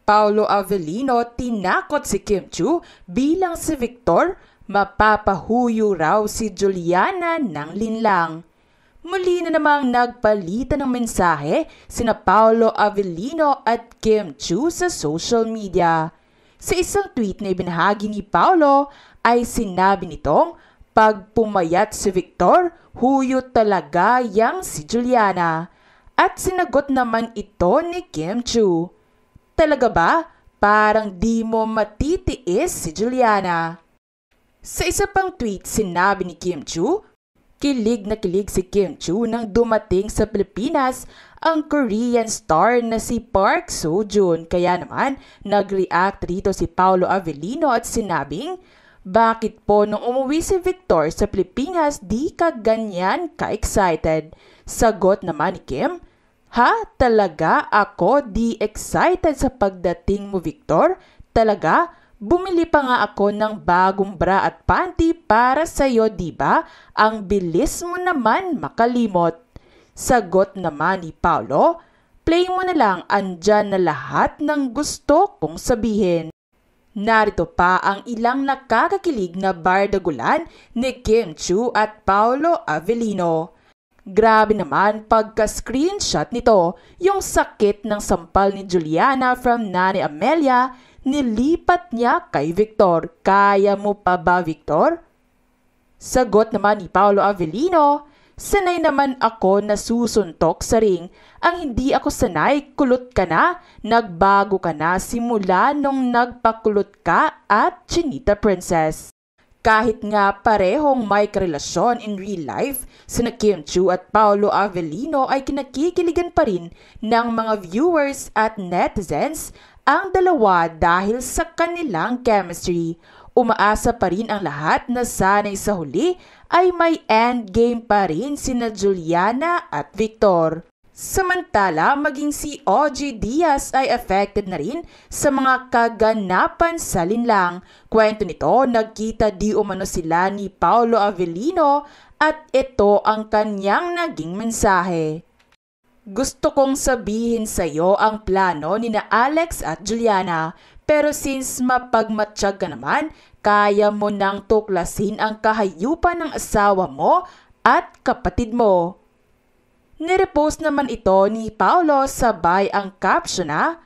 Paolo Avellino tinakot si Kim Chiu bilang si Victor, mapapahuyo raw si Juliana ng linlang. Muli na namang nagpalitan ng mensahe sina Paolo Avellino at Kim Chiu sa social media. Sa isang tweet na ibinahagi ni Paolo ay sinabi nitong, "Pag pumayat si Victor, huyo talaga yang si Juliana." At sinagot naman ito ni Kim Chiu, "Talaga ba? Parang di mo matitiis si Juliana." Sa isa pang tweet, sinabi ni Kim Chiu, kilig na kilig si Kim Chiu nang dumating sa Pilipinas ang Korean star na si Park Seo-joon. Kaya naman, nag-react rito si Paolo Avellino at sinabing, "Bakit po nung umuwi si Victor sa Pilipinas di ka ganyan ka-excited?" Sagot naman ni Kim, "Ha? Talaga ako di excited sa pagdating mo, Victor? Talaga? Bumili pa nga ako ng bagong bra at panty para sa'yo, diba? Ang bilis mo naman makalimot." Sagot naman ni Paolo, "Play mo na lang, andyan na lahat ng gusto kong sabihin." Narito pa ang ilang nakakakilig na bardagulan ni Kim Chiu at Paolo Avellino. Grabe naman pagka-screenshot nito, yung sakit ng sampal ni Juliana from Nani Amelia, nilipat niya kay Victor. Kaya mo pa ba, Victor? Sagot naman ni Paolo Avellino, "Sanay naman ako na susuntok sa ring. Ang hindi ako sanay, kulot ka na. Nagbago ka na simula nung nagpakulot ka at Chinita Princess." Kahit nga parehong may karelasyon in real life, sina Kim Chiu at Paolo Avellino ay kinakikiligan pa rin ng mga viewers at netizens ang dalawa dahil sa kanilang chemistry. Umaasa pa rin ang lahat na sanay sa huli ay may endgame pa rin sina Juliana at Victor. Samantala, maging si OG Diaz ay affected na rin sa mga kaganapan sa linlang. Kwento nito, nagkita di umano sila ni Paolo Avellino at ito ang kanyang naging mensahe. "Gusto kong sabihin sa iyo ang plano ni na Alex at Juliana, pero since mapagmatsyag ka naman, kaya mo nang tuklasin ang kahayupan ng asawa mo at kapatid mo." Nirepost naman ito ni Paolo sabay ang caption na,